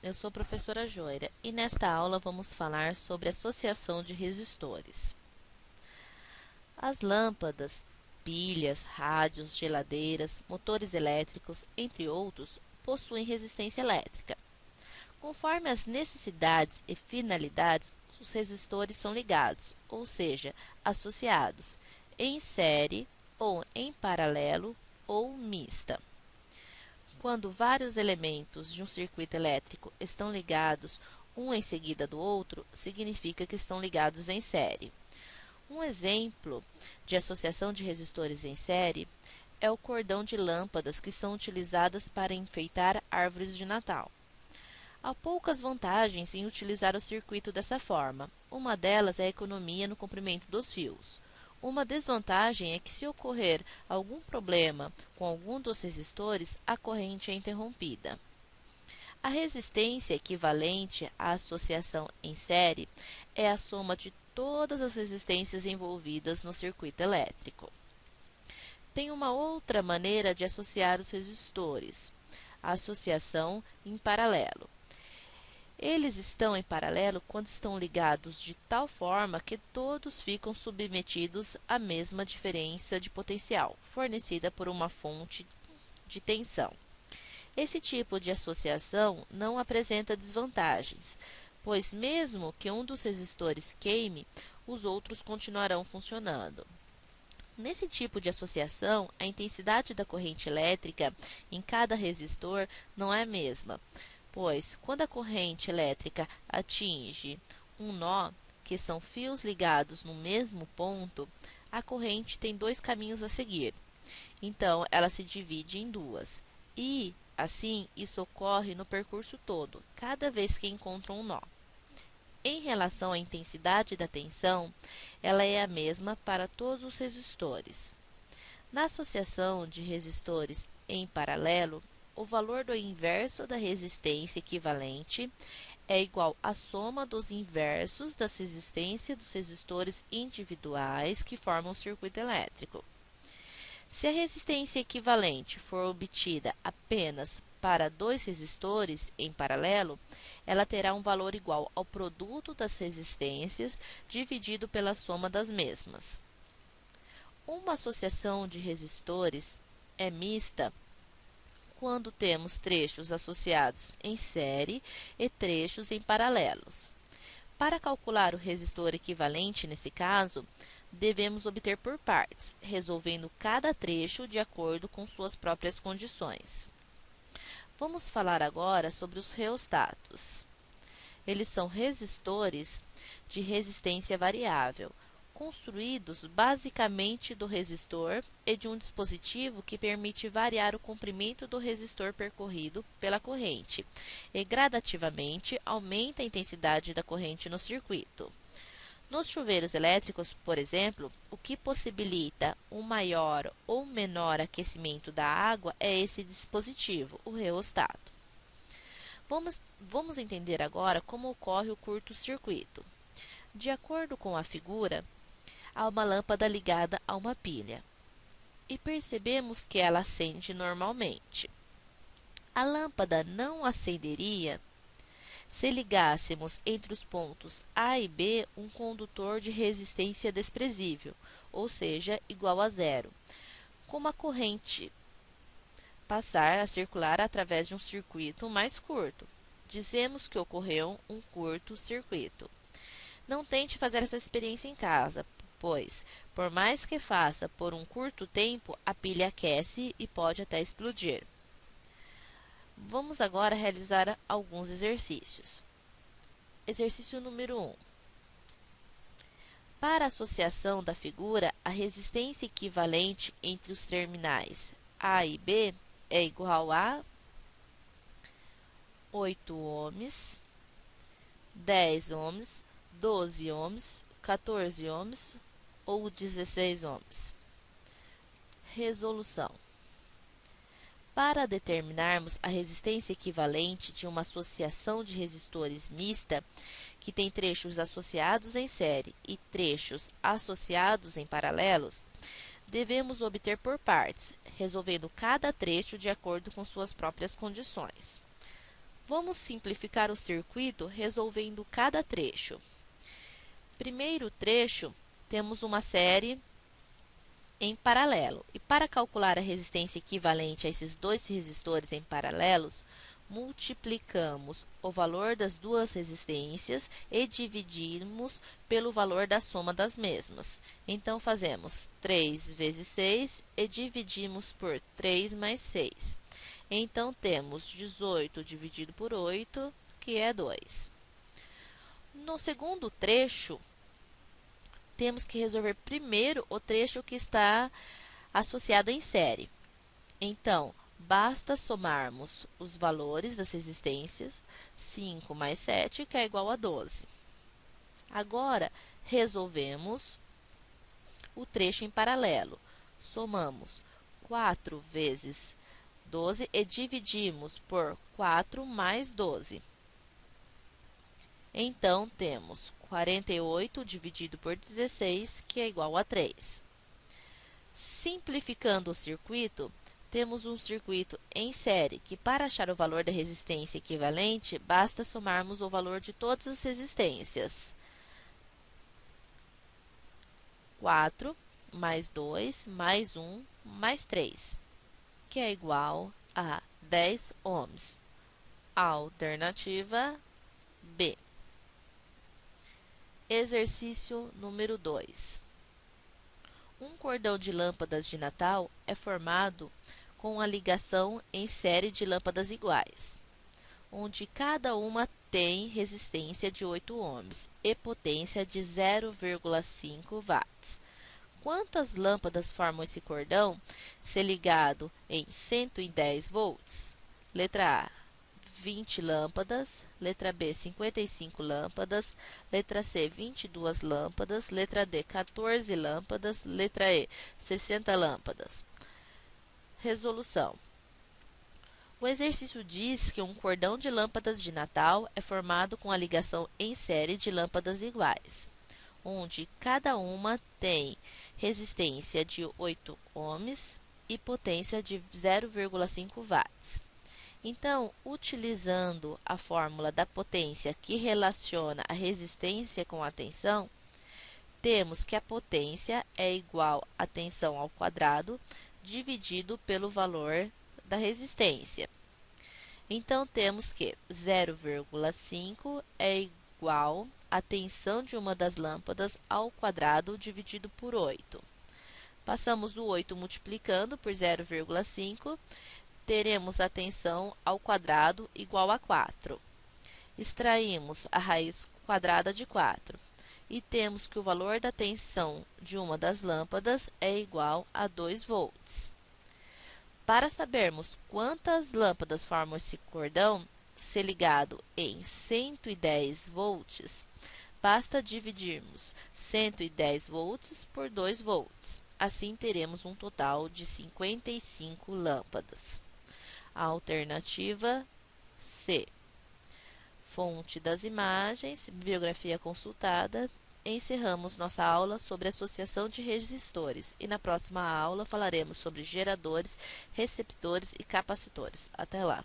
eu sou a professora Joira e nesta aula vamos falar sobre associação de resistores. As lâmpadas, pilhas, rádios, geladeiras, motores elétricos, entre outros, possuem resistência elétrica. Conforme as necessidades e finalidades, os resistores são ligados, ou seja, associados, em série ou em paralelo ou mista. Quando vários elementos de um circuito elétrico estão ligados um em seguida do outro, significa que estão ligados em série. Um exemplo de associação de resistores em série é o cordão de lâmpadas que são utilizadas para enfeitar árvores de Natal. Há poucas vantagens em utilizar o circuito dessa forma. Uma delas é a economia no comprimento dos fios. Uma desvantagem é que, se ocorrer algum problema com algum dos resistores, a corrente é interrompida. A resistência equivalente à associação em série é a soma de todas as resistências envolvidas no circuito elétrico. Tem uma outra maneira de associar os resistores: a associação em paralelo. Eles estão em paralelo quando estão ligados de tal forma que todos ficam submetidos à mesma diferença de potencial, fornecida por uma fonte de tensão. Esse tipo de associação não apresenta desvantagens, pois mesmo que um dos resistores queime, os outros continuarão funcionando. Nesse tipo de associação, a intensidade da corrente elétrica em cada resistor não é a mesma, pois, quando a corrente elétrica atinge um nó, que são fios ligados no mesmo ponto, a corrente tem dois caminhos a seguir. Então, ela se divide em duas. E, assim, isso ocorre no percurso todo, cada vez que encontram um nó. Em relação à intensidade da tensão, ela é a mesma para todos os resistores. Na associação de resistores em paralelo, o valor do inverso da resistência equivalente é igual à soma dos inversos das resistências dos resistores individuais que formam o circuito elétrico. Se a resistência equivalente for obtida apenas para dois resistores em paralelo, ela terá um valor igual ao produto das resistências dividido pela soma das mesmas. Uma associação de resistores é mista quando temos trechos associados em série e trechos em paralelos. Para calcular o resistor equivalente nesse caso, devemos obter por partes, resolvendo cada trecho de acordo com suas próprias condições. Vamos falar agora sobre os reostatos. Eles são resistores de resistência variável, construídos basicamente do resistor e de um dispositivo que permite variar o comprimento do resistor percorrido pela corrente e gradativamente aumenta a intensidade da corrente no circuito. Nos chuveiros elétricos, por exemplo, o que possibilita um maior ou menor aquecimento da água é esse dispositivo, o reostato. Vamos entender agora como ocorre o curto-circuito. De acordo com a figura, há uma lâmpada ligada a uma pilha e percebemos que ela acende normalmente. A lâmpada não acenderia se ligássemos entre os pontos A e B um condutor de resistência desprezível, ou seja, igual a zero, como a corrente passar a circular através de um circuito mais curto. Dizemos que ocorreu um curto-circuito. Não tente fazer essa experiência em casa, pois, por mais que faça por um curto tempo, a pilha aquece e pode até explodir. Vamos agora realizar alguns exercícios. Exercício número 1. Para a associação da figura, a resistência equivalente entre os terminais A e B é igual a 8 ohms, 10 ohms, 12 ohms, 14 ohms ou 16 ohms. Resolução. Para determinarmos a resistência equivalente de uma associação de resistores mista, que tem trechos associados em série e trechos associados em paralelos, devemos obter por partes, resolvendo cada trecho de acordo com suas próprias condições. Vamos simplificar o circuito resolvendo cada trecho. Primeiro trecho, temos uma série em paralelo. E para calcular a resistência equivalente a esses dois resistores em paralelos, multiplicamos o valor das duas resistências e dividimos pelo valor da soma das mesmas. Então, fazemos 3 vezes 6 e dividimos por 3 mais 6. Então, temos 18 dividido por 8, que é 2. No segundo trecho, temos que resolver primeiro o trecho que está associado em série. Então, basta somarmos os valores das resistências, 5 mais 7, que é igual a 12. Agora, resolvemos o trecho em paralelo. Somamos 4 vezes 12 e dividimos por 4 mais 12. Então, temos 48 dividido por 16, que é igual a 3. Simplificando o circuito, temos um circuito em série, que para achar o valor da resistência equivalente, basta somarmos o valor de todas as resistências. 4 mais 2 mais 1 mais 3, que é igual a 10 ohms. Alternativa B. Exercício número 2. Um cordão de lâmpadas de Natal é formado com a ligação em série de lâmpadas iguais, onde cada uma tem resistência de 8 ohms e potência de 0,5 watts. Quantas lâmpadas formam esse cordão se ligado em 110 volts? Letra A, 20 lâmpadas, letra B, 55 lâmpadas, letra C, 22 lâmpadas, letra D, 14 lâmpadas, letra E, 60 lâmpadas. Resolução. O exercício diz que um cordão de lâmpadas de Natal é formado com a ligação em série de lâmpadas iguais, onde cada uma tem resistência de 8 ohms e potência de 0,5 watts. Então, utilizando a fórmula da potência que relaciona a resistência com a tensão, temos que a potência é igual a tensão ao quadrado dividido pelo valor da resistência. Então, temos que 0,5 é igual a tensão de uma das lâmpadas ao quadrado dividido por 8. Passamos o 8 multiplicando por 0,5, teremos a tensão ao quadrado igual a 4. Extraímos a raiz quadrada de 4 e temos que o valor da tensão de uma das lâmpadas é igual a 2 volts. Para sabermos quantas lâmpadas formam esse cordão, se ligado em 110 volts, basta dividirmos 110 volts por 2 volts. Assim, teremos um total de 55 lâmpadas. Alternativa C. Fonte das imagens, bibliografia consultada. Encerramos nossa aula sobre associação de resistores e na próxima aula falaremos sobre geradores, receptores e capacitores. Até lá!